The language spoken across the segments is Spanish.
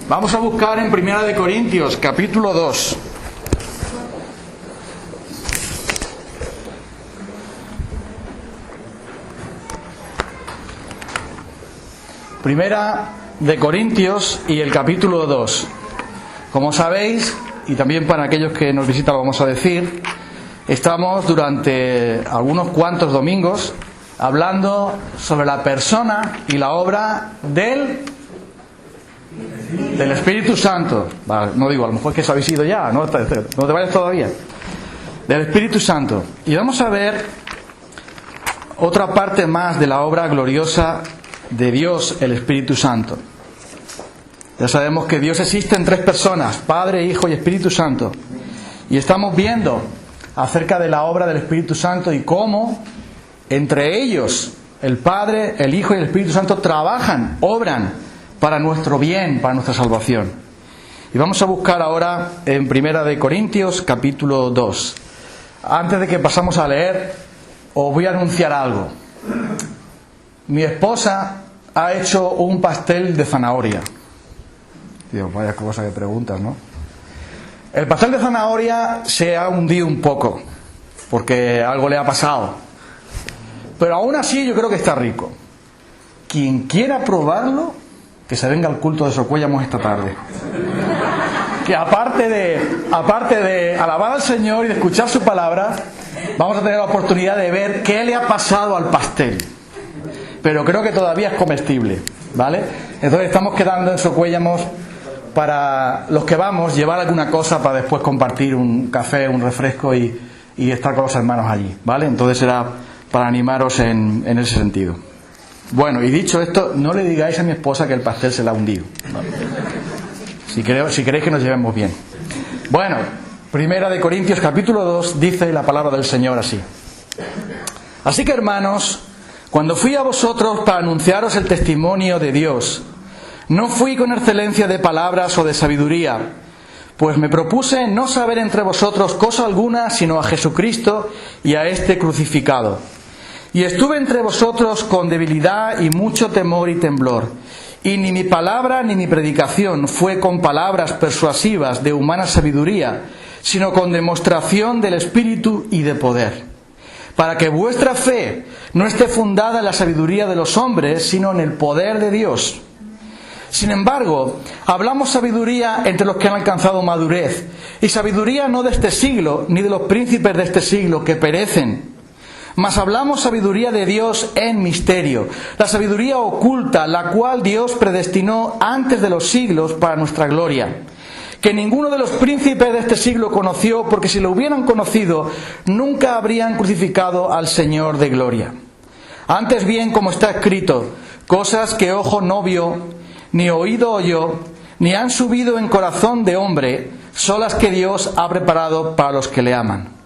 Vamos a buscar en Primera de Corintios, capítulo 2. Primera de Corintios y el capítulo 2. Como sabéis, y también para aquellos que nos visitan lo vamos a decir, estamos durante algunos cuantos domingos hablando sobre la persona y la obra del Espíritu Santo. Vale, no digo, a lo mejor que eso habéis ido ya, no te vayas todavía. Del Espíritu Santo. Y vamos a ver otra parte más de la obra gloriosa de Dios, el Espíritu Santo. Ya sabemos que Dios existe en tres personas, Padre, Hijo y Espíritu Santo. Y estamos viendo acerca de la obra del Espíritu Santo y cómo entre ellos, el Padre, el Hijo y el Espíritu Santo trabajan, obran para nuestro bien, para nuestra salvación. Y vamos a buscar ahora en Primera de Corintios, capítulo 2. Antes de que pasamos a leer, os voy a anunciar algo. Mi esposa ha hecho un pastel de zanahoria. Dios, vaya cosa que preguntas, ¿no? El pastel de zanahoria se ha hundido un poco, porque algo le ha pasado. Pero aún así yo creo que está rico. Quien quiera probarlo, que se venga al culto de Socuéllamos esta tarde. Que aparte de alabar al Señor y de escuchar su palabra, vamos a tener la oportunidad de ver qué le ha pasado al pastel. Pero creo que todavía es comestible, ¿vale? Entonces estamos quedando en Socuéllamos para los que vamos, llevar alguna cosa para después compartir un café, un refresco y estar con los hermanos allí, ¿vale? Entonces será para animaros en ese sentido. Bueno, y dicho esto, no le digáis a mi esposa que el pastel se la ha hundido, ¿vale? Si queréis que nos llevemos bien. Bueno, Primera de Corintios capítulo 2 dice la palabra del Señor así. Así que, hermanos, cuando fui a vosotros para anunciaros el testimonio de Dios, no fui con excelencia de palabras o de sabiduría, pues me propuse no saber entre vosotros cosa alguna sino a Jesucristo y a este crucificado. Y estuve entre vosotros con debilidad y mucho temor y temblor. Y ni mi palabra ni mi predicación fue con palabras persuasivas de humana sabiduría, sino con demostración del Espíritu y de poder, para que vuestra fe no esté fundada en la sabiduría de los hombres, sino en el poder de Dios. Sin embargo, hablamos sabiduría entre los que han alcanzado madurez, y sabiduría no de este siglo, ni de los príncipes de este siglo que perecen, mas hablamos sabiduría de Dios en misterio, la sabiduría oculta, la cual Dios predestinó antes de los siglos para nuestra gloria, que ninguno de los príncipes de este siglo conoció, porque si lo hubieran conocido, nunca habrían crucificado al Señor de gloria. Antes bien, como está escrito, cosas que ojo no vio, ni oído oyó, ni han subido en corazón de hombre, son las que Dios ha preparado para los que le aman.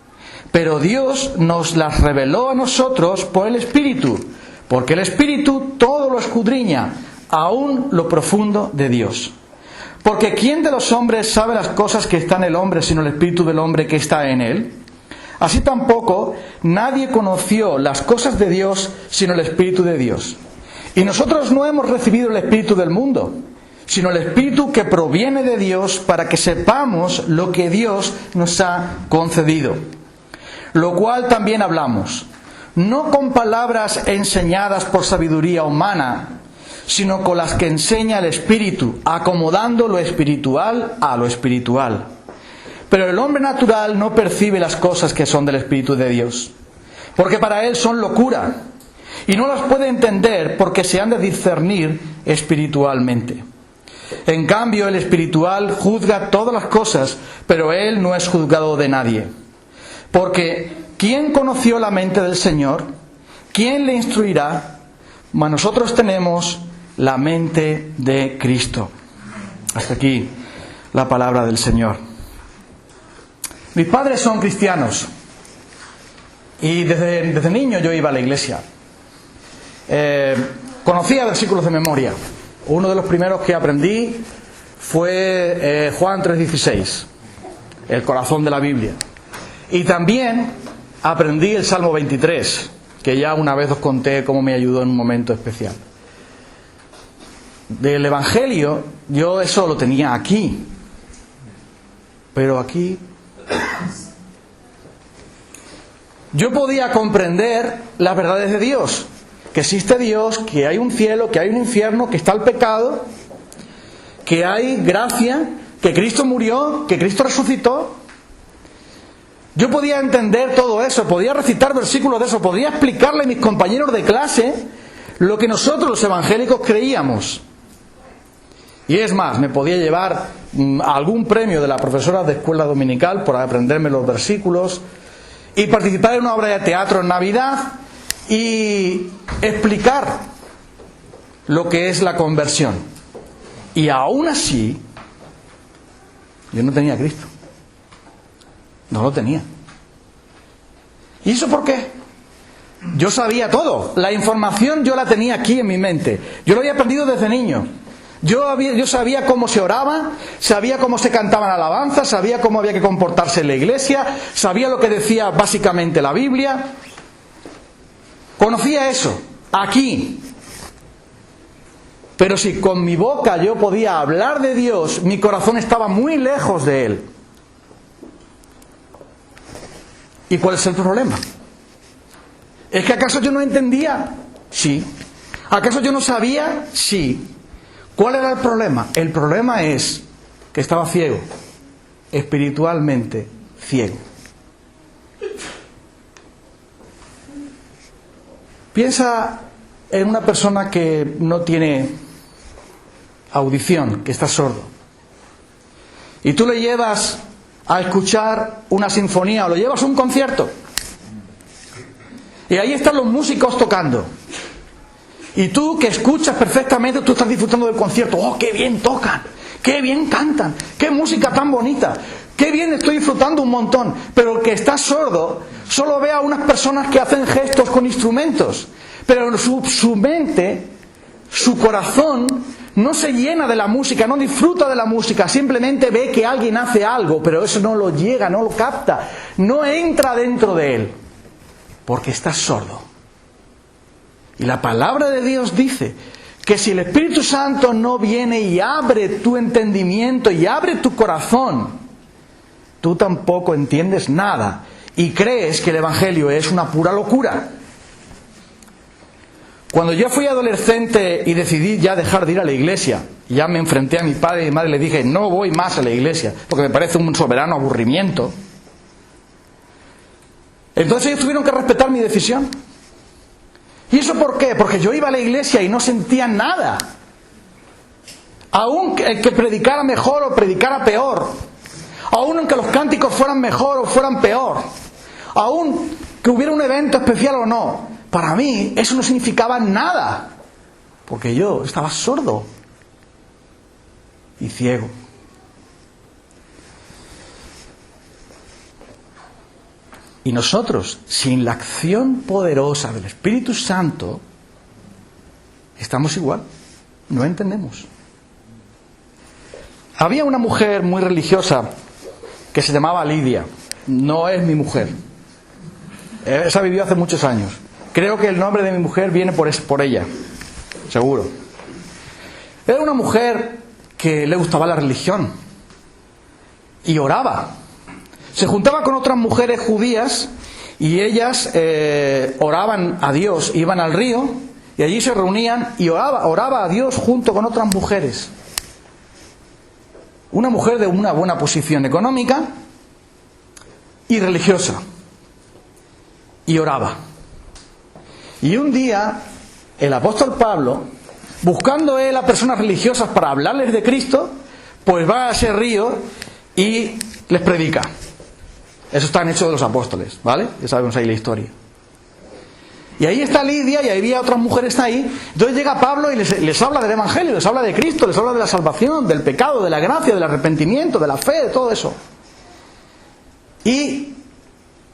Pero Dios nos las reveló a nosotros por el Espíritu, porque el Espíritu todo lo escudriña, aún lo profundo de Dios. Porque ¿quién de los hombres sabe las cosas que está en el hombre, sino el Espíritu del hombre que está en él? Así tampoco nadie conoció las cosas de Dios, sino el Espíritu de Dios. Y nosotros no hemos recibido el Espíritu del mundo, sino el Espíritu que proviene de Dios, para que sepamos lo que Dios nos ha concedido. Lo cual también hablamos, no con palabras enseñadas por sabiduría humana, sino con las que enseña el Espíritu, acomodando lo espiritual a lo espiritual. Pero el hombre natural no percibe las cosas que son del Espíritu de Dios, porque para él son locura, y no las puede entender porque se han de discernir espiritualmente. En cambio, el espiritual juzga todas las cosas, pero él no es juzgado de nadie. Porque ¿quién conoció la mente del Señor? ¿Quién le instruirá? Mas nosotros tenemos la mente de Cristo. Hasta aquí la palabra del Señor. Mis padres son cristianos y desde niño yo iba a la iglesia. Conocía versículos de memoria. Uno de los primeros que aprendí fue Juan 3:16, el corazón de la Biblia. Y también aprendí el Salmo 23, que ya una vez os conté cómo me ayudó en un momento especial. del Evangelio, yo eso lo tenía aquí. Pero aquí yo podía comprender las verdades de Dios. Que existe Dios, que hay un cielo, que hay un infierno, que está el pecado, que hay gracia, que Cristo murió, que Cristo resucitó. Yo podía entender todo eso, podía recitar versículos de eso, podía explicarle a mis compañeros de clase lo que nosotros los evangélicos creíamos. Y es más, me podía llevar algún premio de la profesora de escuela dominical por aprenderme los versículos y participar en una obra de teatro en Navidad y explicar lo que es la conversión. Y aún así, yo no tenía a Cristo. No lo tenía. ¿Y eso por qué? Yo sabía todo. La información yo la tenía aquí en mi mente. Yo lo había aprendido desde niño. Yo sabía cómo se oraba, sabía cómo se cantaban alabanzas, sabía cómo había que comportarse en la iglesia, sabía lo que decía básicamente la Biblia. Conocía eso, aquí. Pero si con mi boca yo podía hablar de Dios, mi corazón estaba muy lejos de Él. ¿Y cuál es el problema? ¿Es que acaso yo no entendía? Sí. ¿Acaso yo no sabía? Sí. ¿Cuál era el problema? El problema es que estaba ciego, espiritualmente ciego. Piensa en una persona que no tiene audición, que está sordo. Y tú le llevas a escuchar una sinfonía o lo llevas a un concierto. Y ahí están los músicos tocando. Y tú que escuchas perfectamente, tú estás disfrutando del concierto. ¡Oh, qué bien tocan! ¡Qué bien cantan! ¡Qué música tan bonita! ¡Qué bien estoy disfrutando un montón! Pero el que está sordo solo ve a unas personas que hacen gestos con instrumentos. Pero su mente, su corazón, no se llena de la música, no disfruta de la música. Simplemente ve que alguien hace algo, pero eso no lo llega, no lo capta. No entra dentro de él. Porque está sordo. Y la palabra de Dios dice que si el Espíritu Santo no viene y abre tu entendimiento y abre tu corazón, tú tampoco entiendes nada y crees que el Evangelio es una pura locura. Cuando yo fui adolescente y decidí ya dejar de ir a la iglesia, ya me enfrenté a mi padre y mi madre y le dije, no voy más a la iglesia, porque me parece un soberano aburrimiento. Entonces ellos tuvieron que respetar mi decisión. ¿Y eso por qué? Porque yo iba a la iglesia y no sentía nada. Aún el que predicara mejor o predicara peor, aún aunque los cánticos fueran mejor o fueran peor, aún que hubiera un evento especial o no, para mí eso no significaba nada, porque yo estaba sordo y ciego. Y nosotros, sin la acción poderosa del Espíritu Santo, estamos igual, no entendemos. Había una mujer muy religiosa que se llamaba Lidia. No es mi mujer. Esa vivió hace muchos años. Creo que el nombre de mi mujer viene por ella, seguro. Era una mujer que le gustaba la religión y oraba. Se juntaba con otras mujeres judías y ellas oraban a Dios, iban al río y allí se reunían y oraba a Dios junto con otras mujeres. Una mujer de una buena posición económica y religiosa. Y oraba. Y un día el apóstol Pablo, buscando él a personas religiosas para hablarles de Cristo, pues va a ese río y les predica. Eso está en Hechos de los Apóstoles, ¿vale? Ya sabemos ahí la historia. Y ahí está Lidia y ahí había otras mujeres ahí. Entonces llega Pablo y les habla del Evangelio, les habla de Cristo, les habla de la salvación, del pecado, de la gracia, del arrepentimiento, de la fe, de todo eso. Y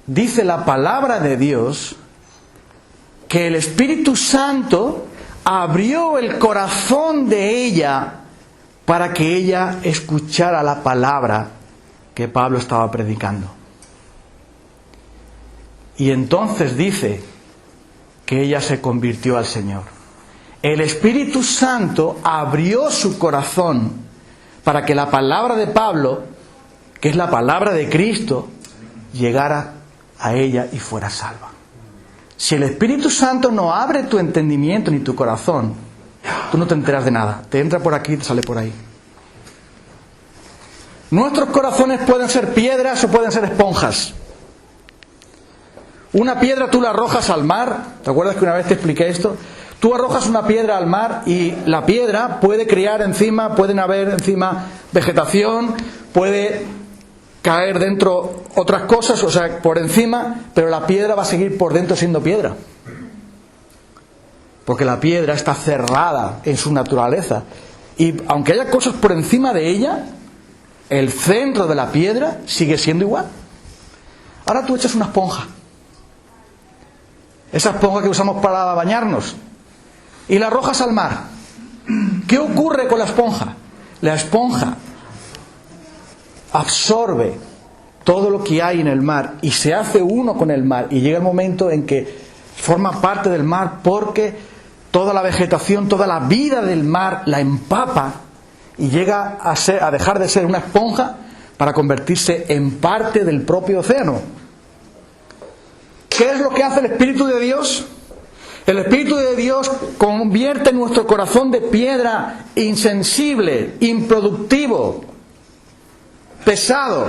dice la palabra de Dios que el Espíritu Santo abrió el corazón de ella para que ella escuchara la palabra que Pablo estaba predicando. Y entonces dice que ella se convirtió al Señor. El Espíritu Santo abrió su corazón para que la palabra de Pablo, que es la palabra de Cristo, llegara a ella y fuera salva. Si el Espíritu Santo no abre tu entendimiento ni tu corazón, tú no te enteras de nada. Te entra por aquí y te sale por ahí. Nuestros corazones pueden ser piedras o pueden ser esponjas. Una piedra tú la arrojas al mar. ¿Te acuerdas que una vez te expliqué esto? Tú arrojas una piedra al mar y la piedra puede criar encima, pueden haber encima vegetación, puede caer dentro otras cosas, o sea, por encima, pero la piedra va a seguir por dentro siendo piedra. Porque la piedra está cerrada en su naturaleza. Y aunque haya cosas por encima de ella, el centro de la piedra sigue siendo igual. Ahora tú echas una esponja. Esa esponja que usamos para bañarnos. Y la arrojas al mar. ¿Qué ocurre con la esponja? La esponja absorbe todo lo que hay en el mar y se hace uno con el mar. Y llega el momento en que forma parte del mar porque toda la vegetación, toda la vida del mar la empapa y llega a dejar de ser una esponja para convertirse en parte del propio océano. ¿Qué es lo que hace el Espíritu de Dios? El Espíritu de Dios convierte nuestro corazón de piedra insensible, improductivo, pesado,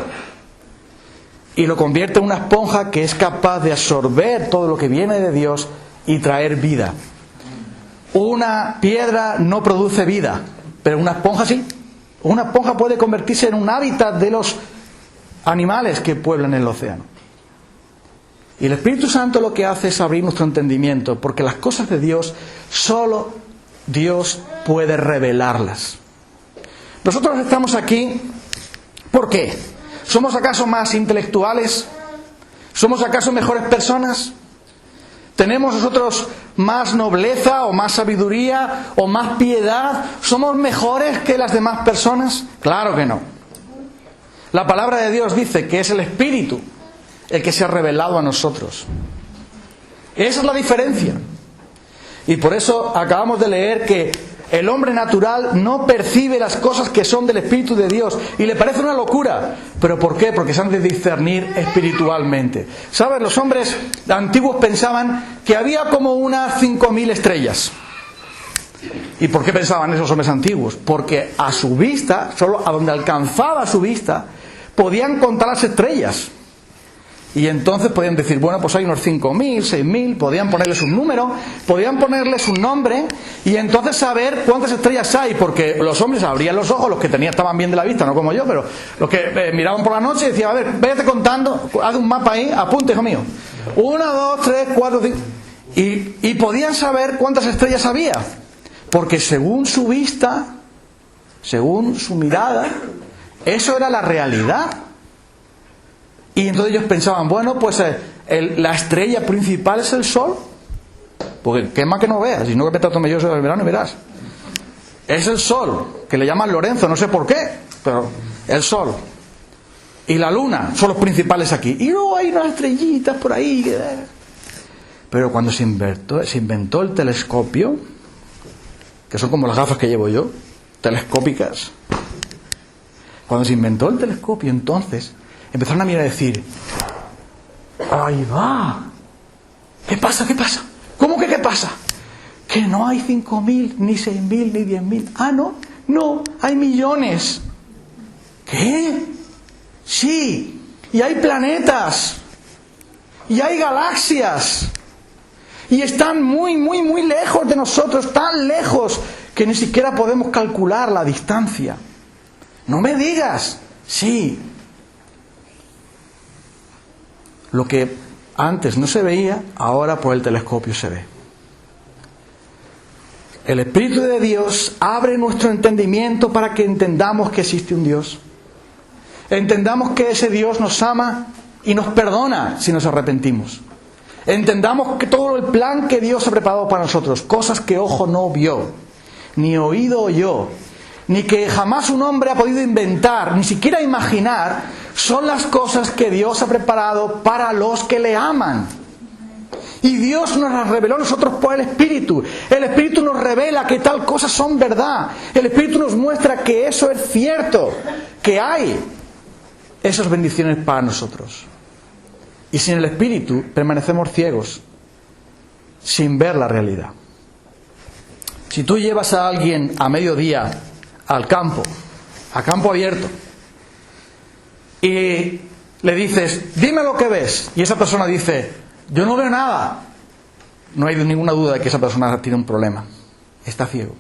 y lo convierte en una esponja que es capaz de absorber todo lo que viene de Dios y traer vida. Una piedra no produce vida, pero una esponja sí. Una esponja puede convertirse en un hábitat de los animales que pueblan el océano. Y el Espíritu Santo lo que hace es abrir nuestro entendimiento, porque las cosas de Dios, solo Dios puede revelarlas. Nosotros estamos aquí, ¿por qué? ¿Somos acaso más intelectuales? ¿Somos acaso mejores personas? ¿Tenemos nosotros más nobleza o más sabiduría o más piedad? ¿Somos mejores que las demás personas? Claro que no. La palabra de Dios dice que es el Espíritu el que se ha revelado a nosotros. Esa es la diferencia. Y por eso acabamos de leer que el hombre natural no percibe las cosas que son del Espíritu de Dios y le parece una locura. ¿Pero por qué? Porque se han de discernir espiritualmente. ¿Sabes? Los hombres antiguos pensaban que había como unas 5.000 estrellas. ¿Y por qué pensaban esos hombres antiguos? Porque a su vista, solo a donde alcanzaba su vista, podían contar las estrellas. Y entonces podían decir, bueno, pues hay unos 5.000, 6.000, podían ponerles un número, podían ponerles un nombre y entonces saber cuántas estrellas hay, porque los hombres abrían los ojos, los que estaban bien de la vista, no como yo, pero los que miraban por la noche y decían, a ver, váyate contando, haz un mapa ahí, apunte, hijo mío. 1, 2, 3, 4, 5... Y podían saber cuántas estrellas había, porque según su vista, según su mirada, eso era la realidad. Y entonces ellos pensaban, bueno, pues la estrella principal es el sol, porque qué más que no veas, si no que me tome yo eso del verano y verás. Es el sol, que le llaman Lorenzo, no sé por qué, pero el sol. Y la luna son los principales aquí. Y luego hay unas estrellitas por ahí. Pero cuando se inventó el telescopio, que son como las gafas que llevo yo, telescópicas. Cuando se inventó el telescopio, entonces empezaron a mirar y decir, ¡ahí va! ¿Qué pasa? ¿Qué pasa? ¿Cómo que qué pasa? Que no hay 5.000, ni 6.000, ni 10.000. Ah, ¿no? No, hay millones. ¿Qué? Sí, y hay planetas, y hay galaxias, y están muy, muy, muy lejos de nosotros, tan lejos que ni siquiera podemos calcular la distancia. No me digas, sí. Lo que antes no se veía, ahora por el telescopio se ve. El Espíritu de Dios abre nuestro entendimiento para que entendamos que existe un Dios. Entendamos que ese Dios nos ama y nos perdona si nos arrepentimos. Entendamos que todo el plan que Dios ha preparado para nosotros, cosas que ojo no vio, ni oído oyó, ni que jamás un hombre ha podido inventar, ni siquiera imaginar, son las cosas que Dios ha preparado para los que le aman. Y Dios nos las reveló a nosotros por el Espíritu. El Espíritu nos revela que tal cosas son verdad. El Espíritu nos muestra que eso es cierto, que hay esas bendiciones para nosotros. Y sin el Espíritu permanecemos ciegos, sin ver la realidad. Si tú llevas a alguien a mediodía al campo, a campo abierto, y le dices, dime lo que ves, y esa persona dice, yo no veo nada, no hay ninguna duda de que esa persona tiene un problema, está ciego.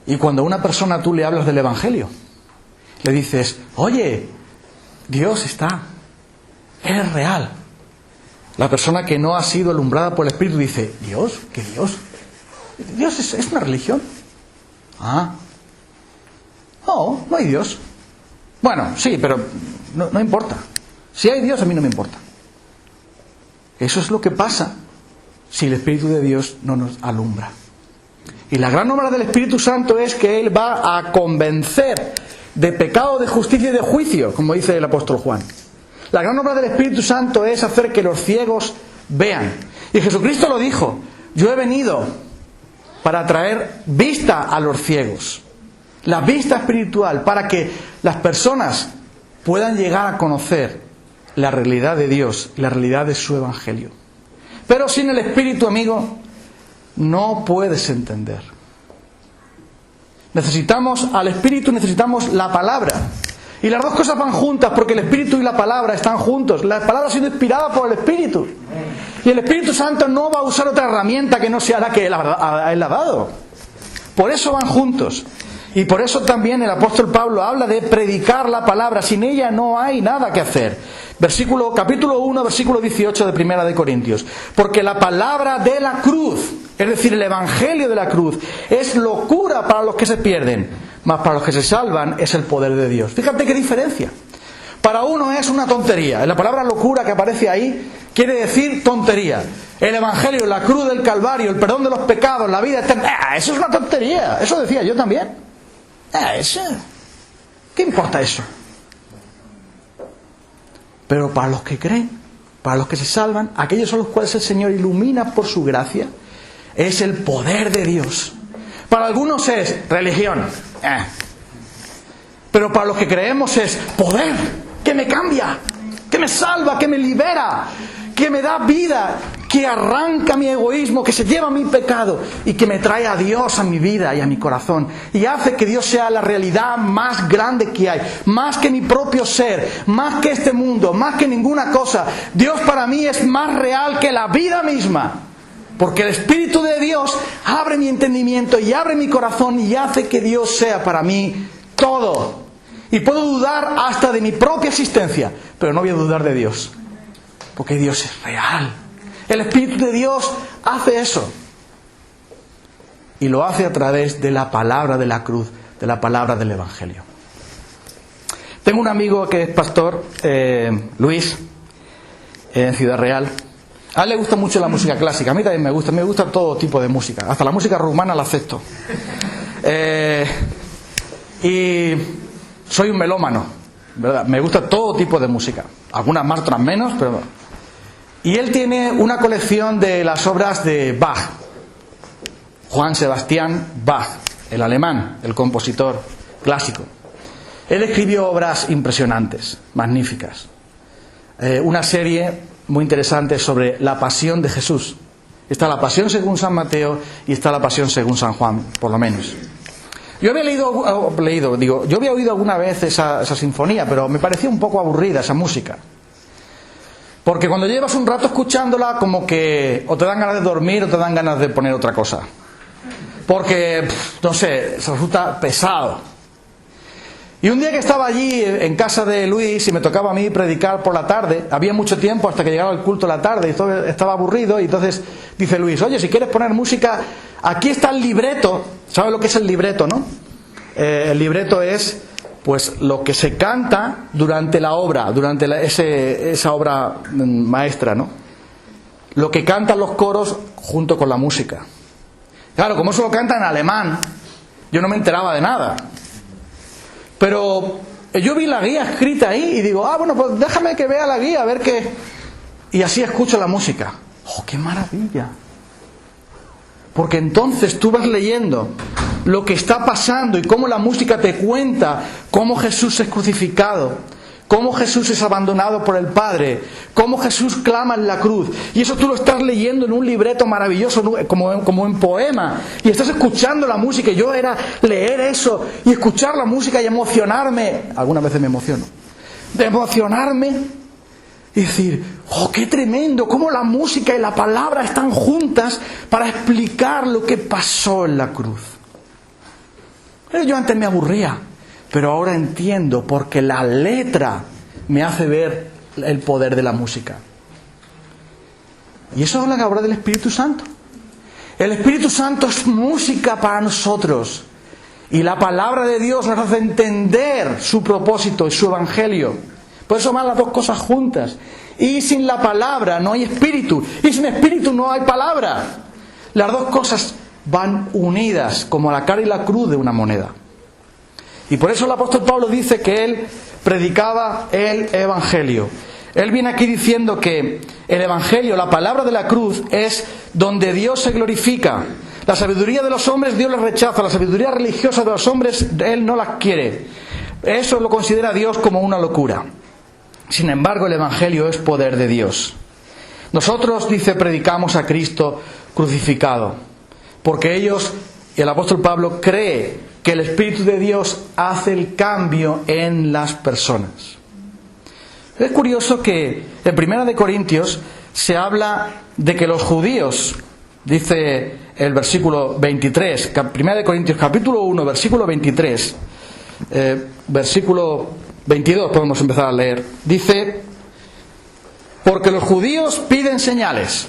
Y cuando a una persona tú le hablas del Evangelio, le dices, oye, Dios está, es real. La persona que no ha sido alumbrada por el Espíritu dice, ¿Dios? ¿Qué Dios? ¿Dios es una religión? Ah, no hay Dios. Bueno, sí, pero no importa. Si hay Dios, a mí no me importa. Eso es lo que pasa si el Espíritu de Dios no nos alumbra. Y la gran obra del Espíritu Santo es que Él va a convencer de pecado, de justicia y de juicio, como dice el apóstol Juan. La gran obra del Espíritu Santo es hacer que los ciegos vean. Y Jesucristo lo dijo, yo he venido para traer vista a los ciegos. La vista espiritual, para que las personas puedan llegar a conocer la realidad de Dios, la realidad de su Evangelio. Pero sin el Espíritu, amigo, no puedes entender. Necesitamos al Espíritu, necesitamos la palabra. Y las dos cosas van juntas, porque el Espíritu y la palabra están juntos. La palabra ha sido inspirada por el Espíritu. Y el Espíritu Santo no va a usar otra herramienta que no sea la que Él ha dado. Por eso van juntos. Y por eso también el apóstol Pablo habla de predicar la palabra. Sin ella no hay nada que hacer. Capítulo 1, versículo 18 de Primera de Corintios. Porque la palabra de la cruz, es decir, el Evangelio de la cruz, es locura para los que se pierden, mas para los que se salvan es el poder de Dios. Fíjate qué diferencia. Para uno es una tontería. La palabra locura que aparece ahí quiere decir tontería. El Evangelio, la cruz del Calvario, el perdón de los pecados, la vida eterna, eso es una tontería. Eso decía yo también. ¿Qué importa eso? Pero para los que creen, para los que se salvan, aquellos a los cuales el Señor ilumina por su gracia, es el poder de Dios. Para algunos es religión, pero para los que creemos es poder, que me cambia, que me salva, que me libera, que me da vida, que arranca mi egoísmo, que se lleva mi pecado y que me trae a Dios a mi vida y a mi corazón y hace que Dios sea la realidad más grande que hay, más que mi propio ser, más que este mundo, más que ninguna cosa. Dios para mí es más real que la vida misma, porque el Espíritu de Dios abre mi entendimiento y abre mi corazón y hace que Dios sea para mí todo. Y puedo dudar hasta de mi propia existencia, pero no voy a dudar de Dios, porque Dios es real. El Espíritu de Dios hace eso. Y lo hace a través de la palabra de la cruz, de la palabra del Evangelio. Tengo un amigo que es pastor, Luis, en Ciudad Real. A él le gusta mucho la música clásica. A mí también me gusta todo tipo de música. Hasta la música rumana la acepto. Y soy un melómano, ¿verdad? Me gusta todo tipo de música. Algunas más, otras menos, pero... Y él tiene una colección de las obras de Bach. Johann Sebastian Bach, el alemán, el compositor clásico. Él escribió obras impresionantes, magníficas. Una serie muy interesante sobre la pasión de Jesús. Está la pasión según San Mateo y está la pasión según San Juan, por lo menos. Yo había yo había oído alguna vez esa sinfonía, pero me parecía un poco aburrida esa música. Porque cuando llevas un rato escuchándola, como que o te dan ganas de dormir o te dan ganas de poner otra cosa. Porque, no sé, se resulta pesado. Y un día que estaba allí en casa de Luis y me tocaba a mí predicar por la tarde, había mucho tiempo hasta que llegaba el culto de la tarde y todo estaba aburrido, y entonces dice Luis, oye, si quieres poner música, aquí está el libreto. ¿Sabes lo que es el libreto, no? El libreto es... pues lo que se canta durante la obra, durante esa obra maestra, ¿no? Lo que cantan los coros junto con la música. Claro, como eso lo canta en alemán, yo no me enteraba de nada. Pero yo vi la guía escrita ahí y digo, bueno, pues déjame que vea la guía, a ver qué... y así escucho la música. ¡Oh, qué maravilla! Porque entonces tú vas leyendo lo que está pasando y cómo la música te cuenta cómo Jesús es crucificado, cómo Jesús es abandonado por el Padre, cómo Jesús clama en la cruz. Y eso tú lo estás leyendo en un libreto maravilloso, como en poema. Y estás escuchando la música. Y yo era leer eso y escuchar la música y emocionarme. Algunas veces me emociono. De emocionarme y decir, ¡oh, qué tremendo! Cómo la música y la palabra están juntas para explicar lo que pasó en la cruz. Pero yo antes me aburría. Pero ahora entiendo, porque la letra me hace ver el poder de la música. Y eso es la obra del Espíritu Santo. El Espíritu Santo es música para nosotros. Y la palabra de Dios nos hace entender su propósito y su evangelio. Por eso van las dos cosas juntas. Y sin la palabra no hay espíritu. Y sin espíritu no hay palabra. Las dos cosas van unidas como la cara y la cruz de una moneda. Y por eso el apóstol Pablo dice que él predicaba el evangelio. Él viene aquí diciendo que el evangelio, la palabra de la cruz, es donde Dios se glorifica. La sabiduría de los hombres Dios la rechaza. La sabiduría religiosa de los hombres Él no las quiere. Eso lo considera Dios como una locura. Sin embargo, el evangelio es poder de Dios. Nosotros, dice, predicamos a Cristo crucificado. Porque ellos, y el apóstol Pablo, cree que el Espíritu de Dios hace el cambio en las personas. Es curioso que en 1 Corintios se habla de que los judíos, dice el versículo 23, 1 Corintios capítulo 1, versículo 23, versículo 22 podemos empezar a leer, dice, porque los judíos piden señales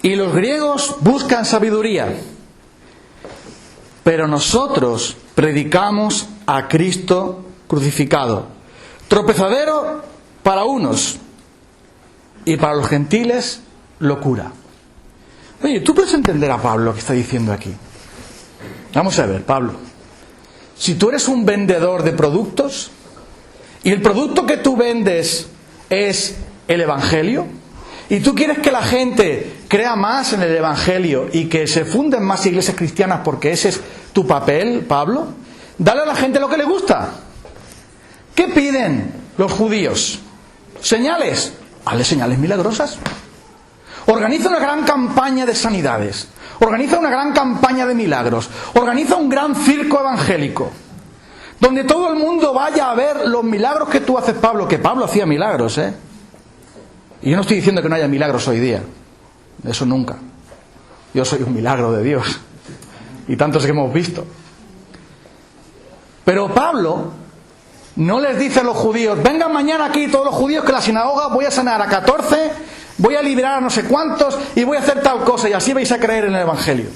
y los griegos buscan sabiduría, pero nosotros predicamos a Cristo crucificado, tropezadero para unos y para los gentiles locura. Oye, ¿tú puedes entender a Pablo lo que está diciendo aquí? Vamos a ver, Pablo. Si tú eres un vendedor de productos y el producto que tú vendes es el Evangelio y tú quieres que la gente crea más en el Evangelio y que se funden más iglesias cristianas porque ese es tu papel, Pablo, dale a la gente lo que le gusta. ¿Qué piden los judíos? Señales. Hazle señales milagrosas. Organiza una gran campaña de sanidades. Organiza una gran campaña de milagros. Organiza un gran circo evangélico. Donde todo el mundo vaya a ver los milagros que tú haces, Pablo. Que Pablo hacía milagros, ¿eh? Y yo no estoy diciendo que no haya milagros hoy día. Eso nunca. Yo soy un milagro de Dios. Y tantos que hemos visto. Pero Pablo no les dice a los judíos, vengan mañana aquí todos los judíos que en la sinagoga voy a sanar a 14, voy a liberar a no sé cuántos y voy a hacer tal cosa y así vais a creer en el Evangelio.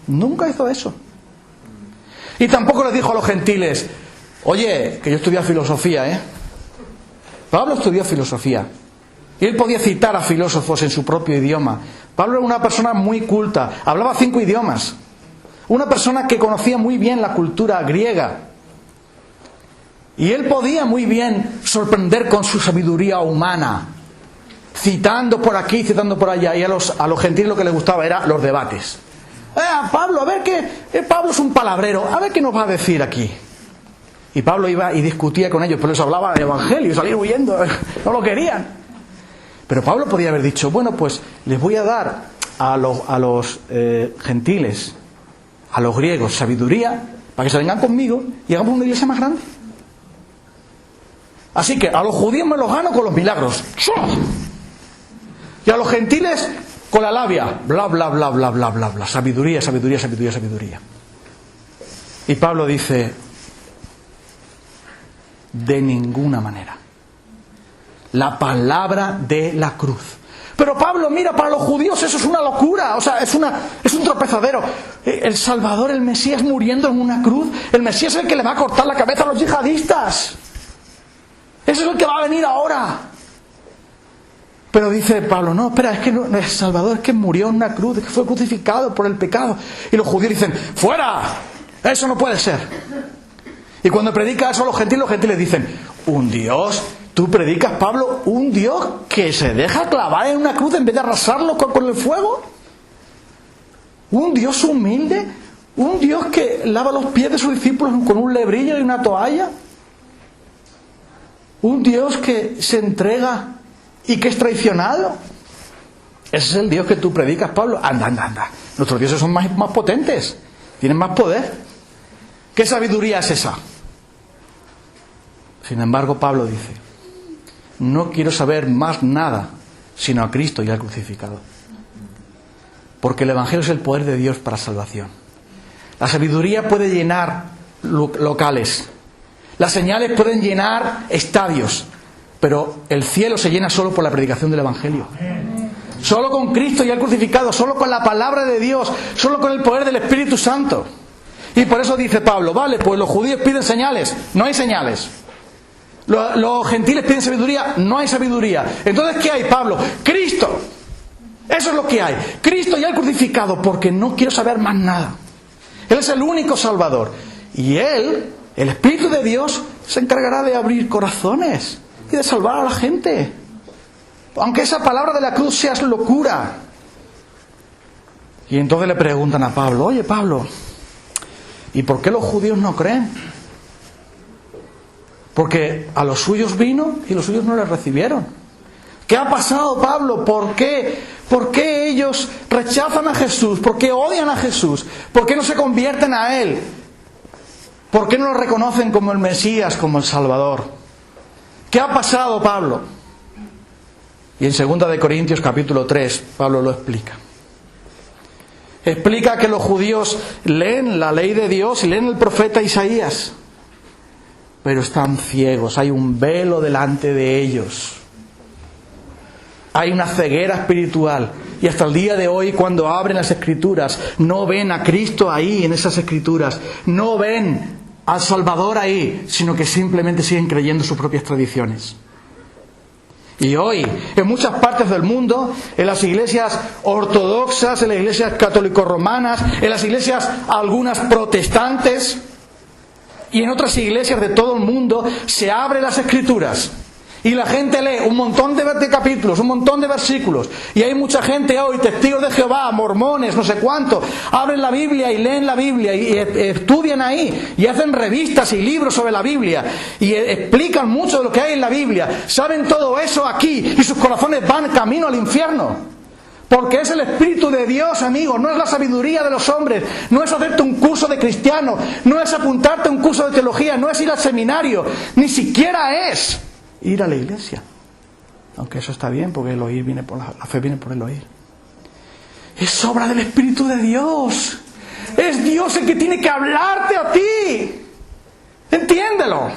Nunca hizo eso. Y tampoco les dijo a los gentiles, oye, que yo estudié filosofía, ¿eh? Pablo estudió filosofía. Y él podía citar a filósofos en su propio idioma. Pablo era una persona muy culta, hablaba 5 idiomas. Una persona que conocía muy bien la cultura griega. Y él podía muy bien sorprender con su sabiduría humana, citando por aquí, citando por allá. Y a los gentiles lo que les gustaba eran los debates. Pablo, a ver qué... Pablo es un palabrero, a ver qué nos va a decir aquí. Y Pablo iba y discutía con ellos, pero les hablaba del Evangelio y salían huyendo, no lo querían. Pero Pablo podía haber dicho, bueno, pues les voy a dar a los gentiles, a los griegos, sabiduría, para que se vengan conmigo y hagamos una iglesia más grande. Así que a los judíos me los gano con los milagros. Y a los gentiles con la labia. Bla, bla, bla, bla, bla, bla, bla. Sabiduría, sabiduría, sabiduría, sabiduría. Y Pablo dice, de ninguna manera. La palabra de la cruz. Pero Pablo, mira, para los judíos eso es una locura. O sea, es un tropezadero. El Salvador, el Mesías muriendo en una cruz. El Mesías es el que le va a cortar la cabeza a los yihadistas. Ese es el que va a venir ahora. Pero dice Pablo, no, espera, es que no es Salvador, es que murió en una cruz, es que fue crucificado por el pecado. Y los judíos dicen, ¡fuera! Eso no puede ser. Y cuando predica eso a los gentiles dicen, un Dios tú predicas, Pablo, un Dios que se deja clavar en una cruz en vez de arrasarlo con el fuego. Un Dios humilde, un Dios que lava los pies de sus discípulos con un lebrillo y una toalla. Un Dios que se entrega y que es traicionado. Ese es el Dios que tú predicas, Pablo. Anda. Nuestros dioses son más potentes, tienen más poder. ¿Qué sabiduría es esa? Sin embargo, Pablo dice: no quiero saber más nada sino a Cristo y al crucificado. Porque el Evangelio es el poder de Dios para salvación. La sabiduría puede llenar locales. Las señales pueden llenar estadios. Pero el cielo se llena solo por la predicación del Evangelio. Solo con Cristo y al crucificado. Solo con la palabra de Dios. Solo con el poder del Espíritu Santo. Y por eso dice Pablo: vale, pues los judíos piden señales. No hay señales. Los gentiles piden sabiduría. No hay sabiduría. Entonces, ¿qué hay, Pablo? Cristo. Eso es lo que hay. Cristo y el crucificado. Porque no quiero saber más nada. Él es el único Salvador. Y Él, el Espíritu de Dios, se encargará de abrir corazones y de salvar a la gente. Aunque esa palabra de la cruz sea locura. Y entonces le preguntan a Pablo: oye, Pablo, ¿y por qué los judíos no creen? Porque a los suyos vino y los suyos no les recibieron. ¿Qué ha pasado, Pablo? ¿Por qué? ¿Por qué ellos rechazan a Jesús? ¿Por qué odian a Jesús? ¿Por qué no se convierten a Él? ¿Por qué no lo reconocen como el Mesías, como el Salvador? ¿Qué ha pasado, Pablo? Y en 2 de Corintios capítulo 3, Pablo lo explica. Explica que los judíos leen la ley de Dios y leen el profeta Isaías, pero están ciegos, hay un velo delante de ellos. Hay una ceguera espiritual. Y hasta el día de hoy, cuando abren las Escrituras, no ven a Cristo ahí en esas Escrituras. No ven al Salvador ahí, sino que simplemente siguen creyendo sus propias tradiciones. Y hoy, en muchas partes del mundo, en las iglesias ortodoxas, en las iglesias católico-romanas, en las iglesias algunas protestantes y en otras iglesias de todo el mundo, se abren las Escrituras. Y la gente lee un montón de capítulos, un montón de versículos. Y hay mucha gente hoy, testigos de Jehová, mormones, no sé cuánto, abren la Biblia y leen la Biblia y estudian ahí. Y hacen revistas y libros sobre la Biblia. Y explican mucho de lo que hay en la Biblia. Saben todo eso aquí y sus corazones van camino al infierno. Porque es el Espíritu de Dios, amigo. No es la sabiduría de los hombres. No es hacerte un curso de cristiano. No es apuntarte a un curso de teología. No es ir al seminario. Ni siquiera es ir a la iglesia. Aunque eso está bien, porque el oír viene por la fe viene por el oír. Es obra del Espíritu de Dios. Es Dios el que tiene que hablarte a ti. Entiéndelo.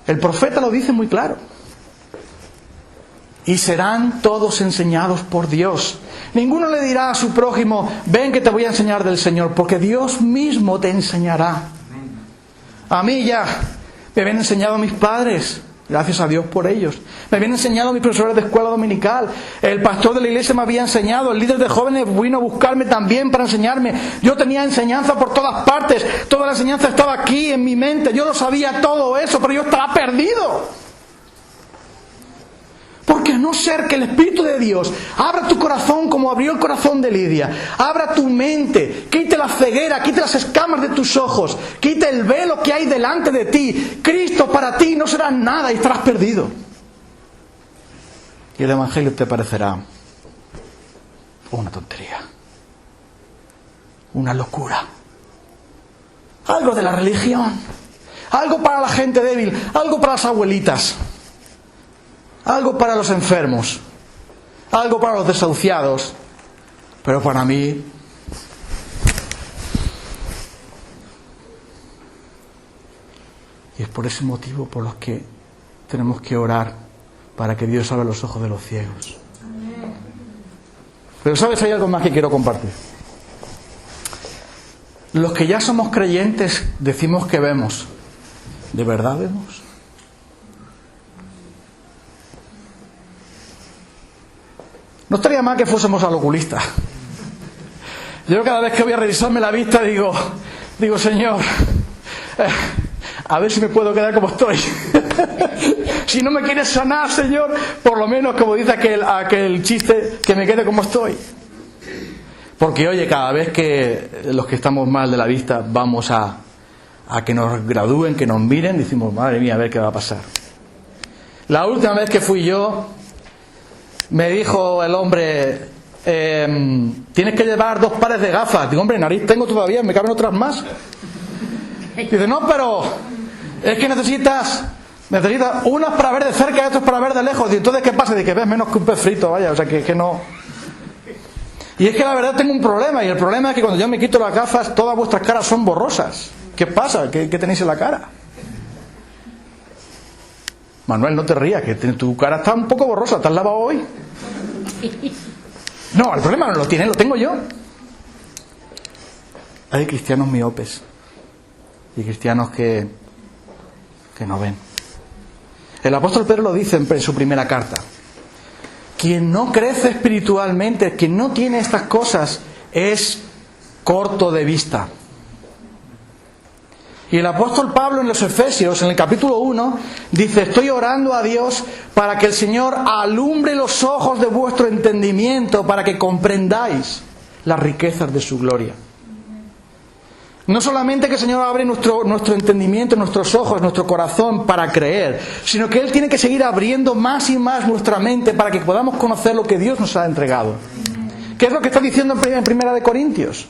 El profeta lo dice muy claro. Y serán todos enseñados por Dios. Ninguno le dirá a su prójimo: ven que te voy a enseñar del Señor, porque Dios mismo te enseñará. A mí ya me habían enseñado mis padres. Gracias a Dios por ellos. Me habían enseñado mis profesores de escuela dominical. El pastor de la iglesia me había enseñado. El líder de jóvenes vino a buscarme también para enseñarme. Yo tenía enseñanza por todas partes. Toda la enseñanza estaba aquí en mi mente. Yo lo sabía todo eso, pero yo estaba perdido. Porque a no ser que el Espíritu de Dios abra tu corazón como abrió el corazón de Lidia, abra tu mente, quite la ceguera, quite las escamas de tus ojos, quite el velo que hay delante de ti, Cristo para ti no será nada y estarás perdido. Y el Evangelio te parecerá una tontería, una locura, algo de la religión, algo para la gente débil, algo para las abuelitas, algo para los enfermos, algo para los desahuciados, pero para mí y es por ese motivo por los que tenemos que orar para que Dios abra los ojos de los ciegos. Pero ¿sabes? Hay algo más que quiero compartir. Los que ya somos creyentes decimos que vemos. ¿De verdad vemos? No estaría mal que fuésemos al oculista. Yo cada vez que voy a revisarme la vista digo Señor, a ver si me puedo quedar como estoy. Si no me quieres sanar, Señor, por lo menos, como dice aquel chiste, que me quede como estoy. Porque, oye, cada vez que los que estamos mal de la vista vamos a que nos gradúen, que nos miren, decimos, madre mía, a ver qué va a pasar. La última vez que fui yo, me dijo el hombre, tienes que llevar 2 pares de gafas. Digo, hombre, nariz tengo todavía, me caben otras más. Dice, no, pero es que necesitas unas para ver de cerca y otras para ver de lejos. Y entonces, ¿qué pasa? Dice, que ves menos que un pez frito, vaya, o sea, que no. Y es que la verdad tengo un problema, y el problema es que cuando yo me quito las gafas, todas vuestras caras son borrosas. ¿Qué pasa? ¿Qué tenéis en la cara? Manuel, no te rías, que tu cara está un poco borrosa. ¿Te has lavado hoy? No, el problema no lo tiene, lo tengo yo. Hay cristianos miopes y cristianos que no ven. El apóstol Pedro lo dice en su primera carta. Quien no crece espiritualmente, quien no tiene estas cosas, es corto de vista. Y el apóstol Pablo en los Efesios, en el capítulo 1, dice, estoy orando a Dios para que el Señor alumbre los ojos de vuestro entendimiento, para que comprendáis las riquezas de su gloria. No solamente que el Señor abre nuestro entendimiento, nuestros ojos, nuestro corazón para creer, sino que Él tiene que seguir abriendo más y más nuestra mente para que podamos conocer lo que Dios nos ha entregado. ¿Qué es lo que está diciendo en Primera de Corintios?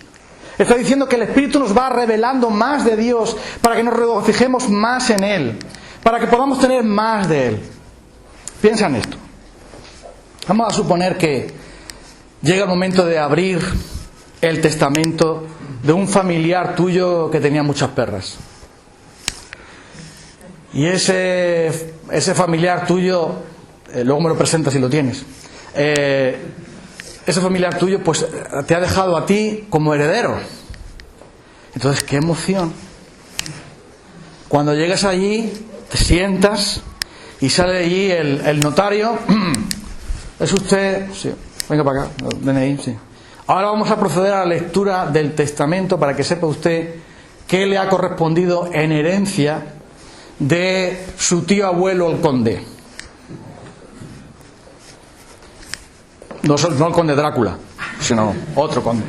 Está diciendo que el Espíritu nos va revelando más de Dios para que nos regocijemos más en Él, para que podamos tener más de Él. Piensa en esto. Vamos a suponer que llega el momento de abrir el testamento de un familiar tuyo que tenía muchas perras. Y ese familiar tuyo, luego me lo presentas si lo tienes, ese familiar tuyo pues te ha dejado a ti como heredero. Entonces, qué emoción. Cuando llegas allí, te sientas y sale allí el notario. ¿Es usted? Sí. Venga para acá, DNI, sí. Ahora vamos a proceder a la lectura del testamento para que sepa usted qué le ha correspondido en herencia de su tío abuelo el conde. No el conde Drácula, sino otro conde.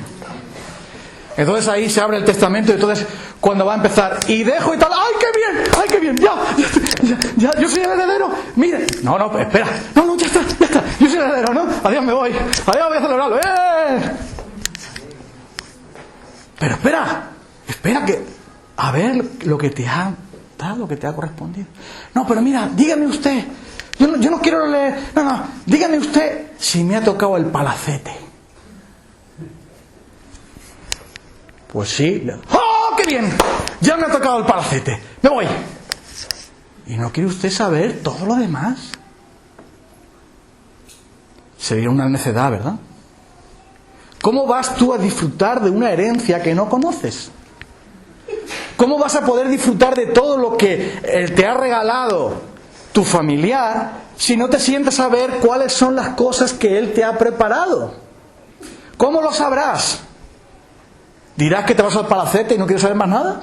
Entonces ahí se abre el testamento y entonces cuando va a empezar y dejo y tal, ¡ay qué bien! Ya, yo soy el heredero, mire. No, espera, no, ya está, yo soy el heredero, ¿no? Adiós, me voy, voy a celebrarlo, Pero espera que, a ver lo que te ha dado, lo que te ha correspondido. No, pero mira, dígame usted, yo no quiero leer, dígame usted si me ha tocado el palacete. Pues sí. ¡Oh, qué bien! Ya me ha tocado el palacete. Me voy. ¿Y no quiere usted saber todo lo demás? Sería una necedad, ¿verdad? ¿Cómo vas tú a disfrutar de una herencia que no conoces? ¿Cómo vas a poder disfrutar de todo lo que te ha regalado tu familiar si no te sientas a ver cuáles son las cosas que él te ha preparado? ¿Cómo lo sabrás? ¿Dirás que te vas al palacete y no quieres saber más nada?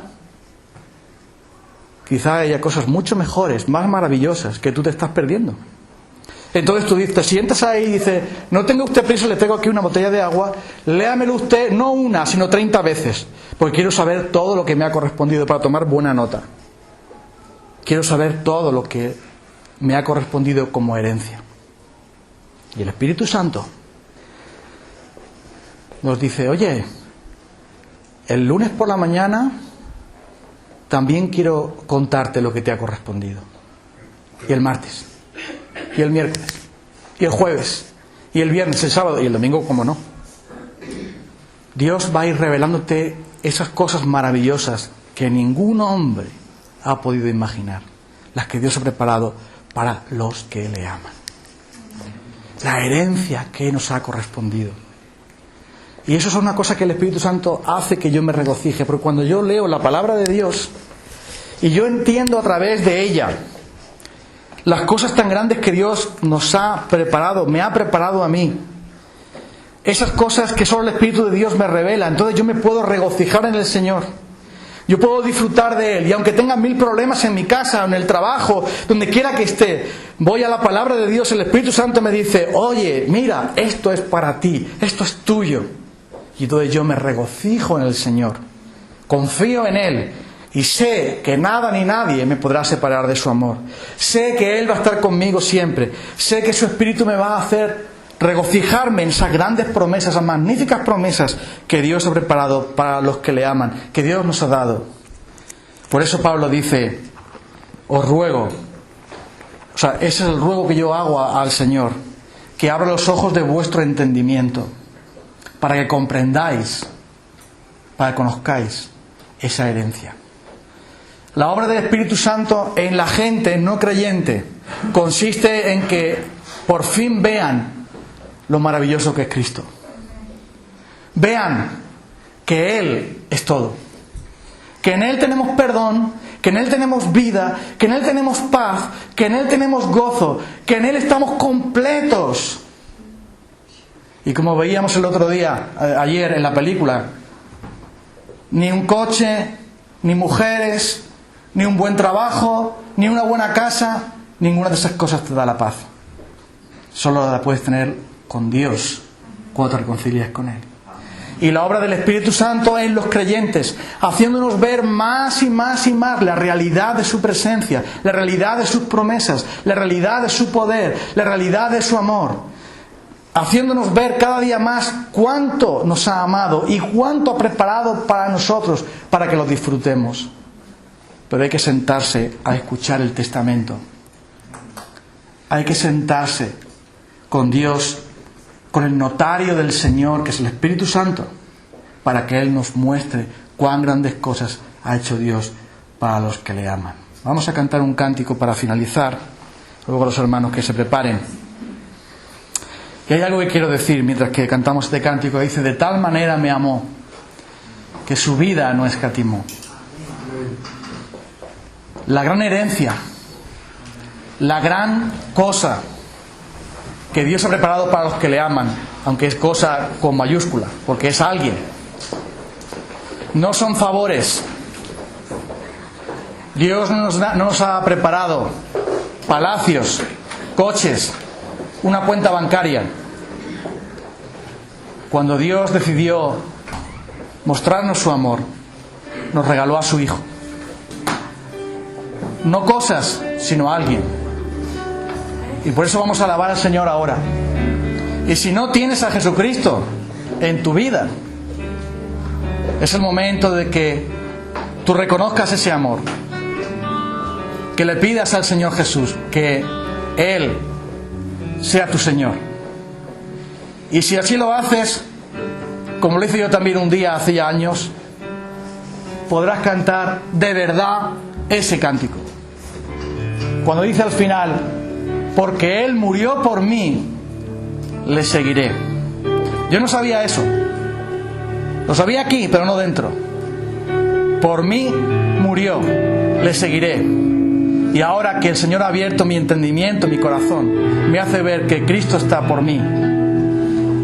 Quizá haya cosas mucho mejores, más maravillosas, que tú te estás perdiendo. Entonces tú te sientas ahí y dices, no tenga usted prisa, le tengo aquí una botella de agua, léamelo usted, no una, sino 30 veces, porque quiero saber todo lo que me ha correspondido para tomar buena nota. Quiero saber todo lo que me ha correspondido como herencia. Y el Espíritu Santo nos dice, oye, el lunes por la mañana también quiero contarte lo que te ha correspondido. Y el martes, y el miércoles, y el jueves, y el viernes, el sábado, y el domingo, ¿cómo no? Dios va a ir revelándote esas cosas maravillosas que ningún hombre ha podido imaginar, las que Dios ha preparado para los que le aman. La herencia que nos ha correspondido. Y eso es una cosa que el Espíritu Santo hace que yo me regocije, porque cuando yo leo la palabra de Dios y yo entiendo a través de ella las cosas tan grandes que Dios nos ha preparado, me ha preparado a mí, esas cosas que solo el Espíritu de Dios me revela, entonces yo me puedo regocijar en el Señor. Yo puedo disfrutar de Él. Y aunque tenga 1000 problemas en mi casa, en el trabajo, donde quiera que esté, voy a la palabra de Dios, el Espíritu Santo me dice, oye, mira, esto es para ti, esto es tuyo. Y entonces yo me regocijo en el Señor. Confío en Él. Y sé que nada ni nadie me podrá separar de su amor. Sé que Él va a estar conmigo siempre. Sé que su Espíritu me va a hacer regocijarme en esas grandes promesas, esas magníficas promesas que Dios ha preparado para los que le aman, que Dios nos ha dado. Por eso Pablo dice, os ruego, o sea, ese es el ruego que yo hago al Señor, que abra los ojos de vuestro entendimiento, para que comprendáis, para que conozcáis esa herencia. La obra del Espíritu Santo en la gente no creyente consiste en que por fin vean lo maravilloso que es Cristo. Vean que Él es todo. Que en Él tenemos perdón, que en Él tenemos vida, que en Él tenemos paz, que en Él tenemos gozo, que en Él estamos completos. Y como veíamos el otro día, ayer en la película, ni un coche, ni mujeres, ni un buen trabajo, ni una buena casa, ninguna de esas cosas te da la paz. Solo la puedes tener con Dios cuando te reconcilias con Él. Y la obra del Espíritu Santo en los creyentes, haciéndonos ver más y más y más la realidad de su presencia, la realidad de sus promesas, la realidad de su poder, la realidad de su amor, haciéndonos ver cada día más cuánto nos ha amado y cuánto ha preparado para nosotros para que lo disfrutemos. Pero hay que sentarse a escuchar el testamento. Hay que sentarse con Dios, con el notario del Señor, que es el Espíritu Santo, para que Él nos muestre cuán grandes cosas ha hecho Dios para los que le aman. Vamos a cantar un cántico para finalizar. Luego los hermanos que se preparen. Y hay algo que quiero decir mientras que cantamos este cántico. Dice, de tal manera me amó, que su vida no escatimó. La gran herencia, la gran cosa que Dios ha preparado para los que le aman, aunque es cosa con mayúscula, porque es alguien. No son favores. Dios no nos ha preparado palacios, coches, una cuenta bancaria. Cuando Dios decidió mostrarnos su amor, nos regaló a su Hijo. No cosas, sino a alguien. Y por eso vamos a alabar al Señor ahora. Y si no tienes a Jesucristo en tu vida, es el momento de que tú reconozcas ese amor, que le pidas al Señor Jesús que Él sea tu Señor. Y si así lo haces, como lo hice yo también un día hace ya años, podrás cantar de verdad ese cántico. Cuando dice al final, porque Él murió por mí, le seguiré. Yo no sabía eso. Lo sabía aquí, pero no dentro. Por mí murió, le seguiré. Y ahora que el Señor ha abierto mi entendimiento, mi corazón, me hace ver que Cristo está por mí.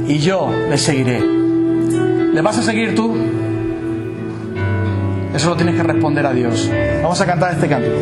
Y yo le seguiré. ¿Le vas a seguir tú? Eso lo tienes que responder a Dios. Vamos a cantar este cántico.